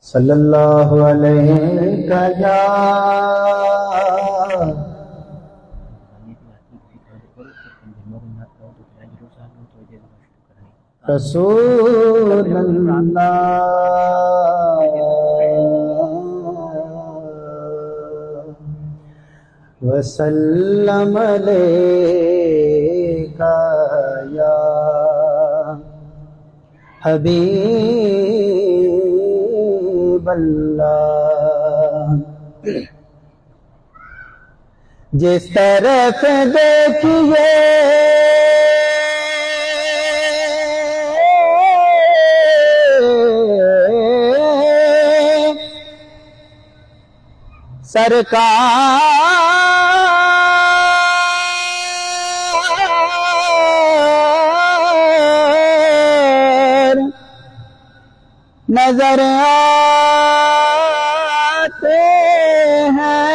صلی اللہ علیہ یا رسول اللہ وسلم علیکہ یا حبیب اللہ۔ جس طرف دیکھیے سرکار نظر آتے ہیں،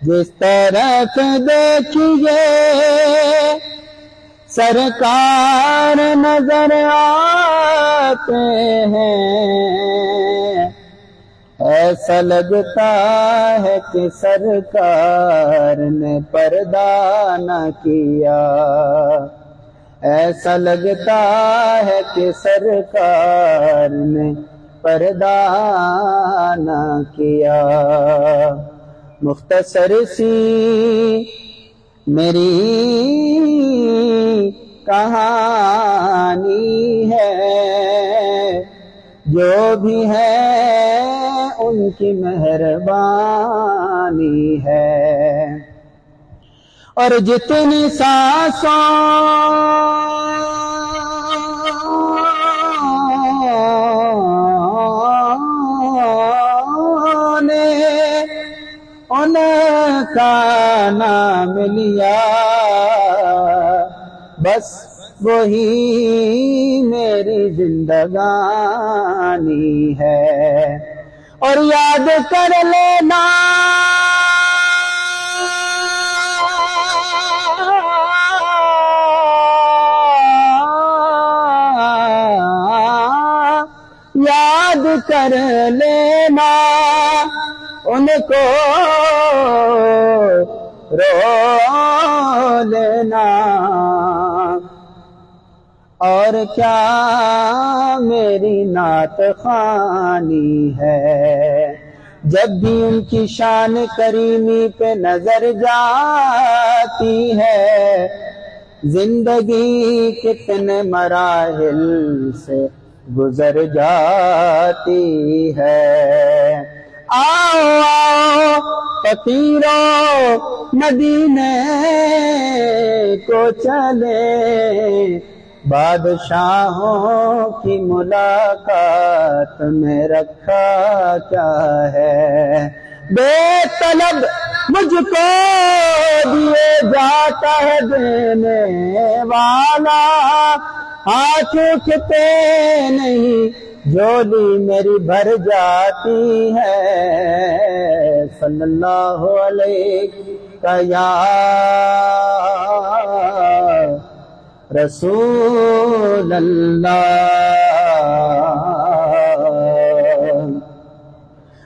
جس طرف دیکھیے سرکار نظر آتے ہیں۔ ایسا لگتا ہے کہ سرکار نے پردہ نہ کیا، ایسا لگتا ہے کہ سرکار نے پردہ نہ کیا۔ مختصر سی میری کہانی ہے، جو بھی ہے ان کی مہربانی ہے، اور جتنی سانسوں نے ان کا نام لیا، بس وہی میری زندگانی ہے۔ اور یاد کر لینا یاد کر لینا ان کو رو لینا، اور کیا میری نعت خوانی ہے۔ جب بھی ان کی شان کریمی پہ نظر جاتی ہے، زندگی کتنے مراحل سے گزر جاتی ہے۔ آؤ آؤ فقیروں مدینے کو چلے، بادشاہوں کی ملاقات میں رکھا کیا ہے۔ بے طلب مجھ کو دیے جاتا ہے دینے والا، ہاتھ اٹھتے نہیں جھولی میری بھر جاتی ہے۔ صلی اللہ علیہ یا رسول اللہ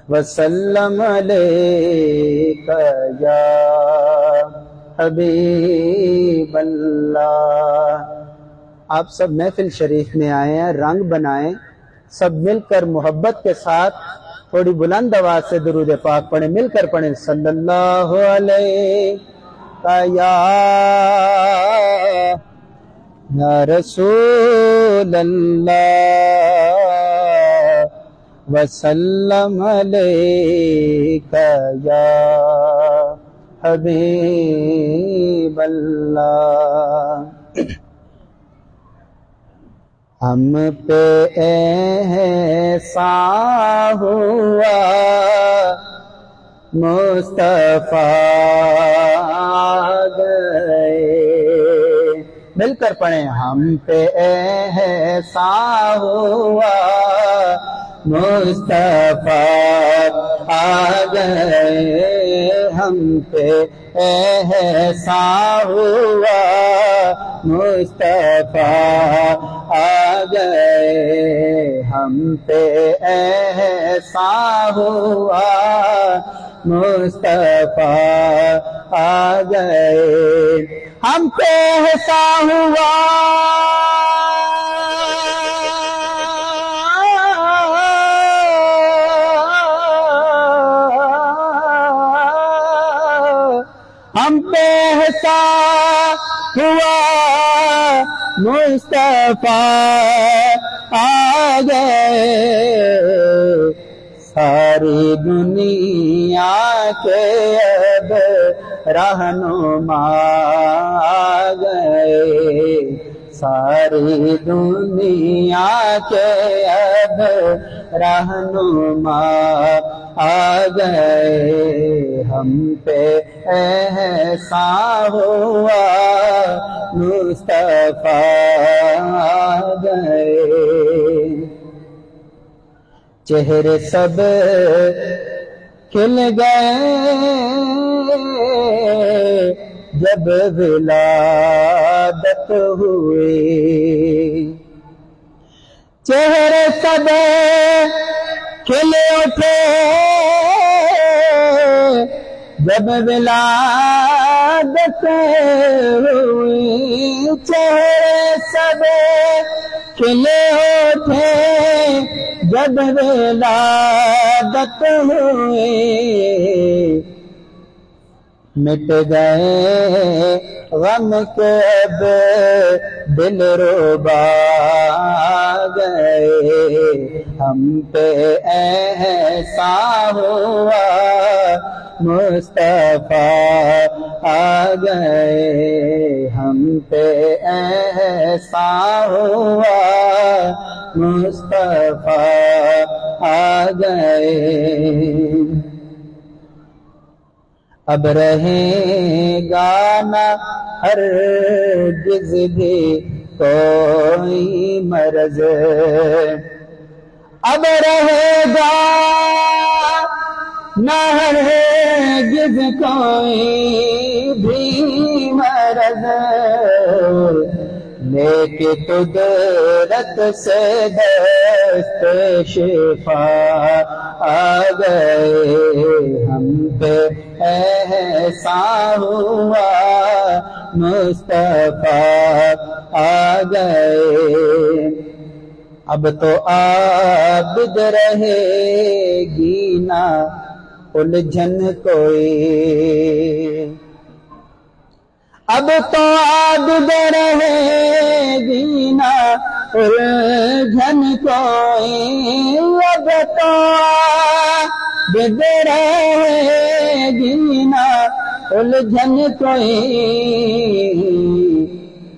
وسلم علیکہ یا حبیب اللہ۔ آپ سب محفل شریف میں آئے ہیں، رنگ بنائیں، سب مل کر محبت کے ساتھ تھوڑی بلند آواز سے درود پاک پڑھیں، مل کر پڑھیں۔ صلی اللہ علیہ یا رسول اللہ وسلم علیکہ یا حبیب اللہ۔ ہم پہ احسان ہوا مصطفیٰ گئے، مل کر پڑھیں۔ ہم پہ احسان ہوا مصطفیٰ آ گئے، ہم پہ احسان ہوا مصطفیٰ آ گئے، ہم پہ احسان ہوا مصطفیٰ آ گئے ہم پہ احسان ہوا ہم پہ احسان ہوا مصطفیٰ آ گئے ساری دنیا کے اب رہنما آ گئے ساری دنیا کے اب رہنما آ گئے ہم پہ احسان ہوا مصطفیٰ آ گئے چہرے سب کھل گئے جب ولادت ہوئی چہرے سب کھل اٹھے جب ولادت ہوئی چہرے سب کھل اٹھے جب ولادت ہوئی مٹ گئے غم کے اب دل ربا گئے ہم پہ احسان ہوا مصطفیٰ آ گئے ہم پہ احسان ہوا مصطفیٰ آ گئے اب رہے گا نہ ہرگز بھی کوئی مرض اب رہے گا نہ ہرگز کوئی بھی مرض لیکن قدرت سے دست شفا آ گئے ہم پہ احسان ہوا مصطفیٰ آ گئے اب تو عابد رہے گی نہ الجھن کوئی اب تو عابد رہے گی نہ الجھن کوئی اب تو عابد رہے گی نہ الجھن کوئی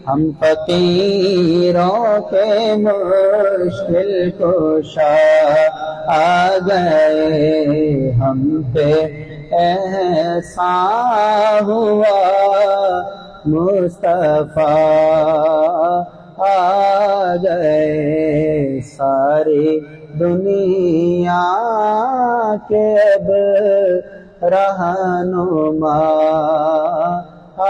ہم فقیروں کے مشکل کشا آ گئے ہم پہ احسان ہوا مصطفیٰ آ گئے ساری دنیا کے اب رہنما آ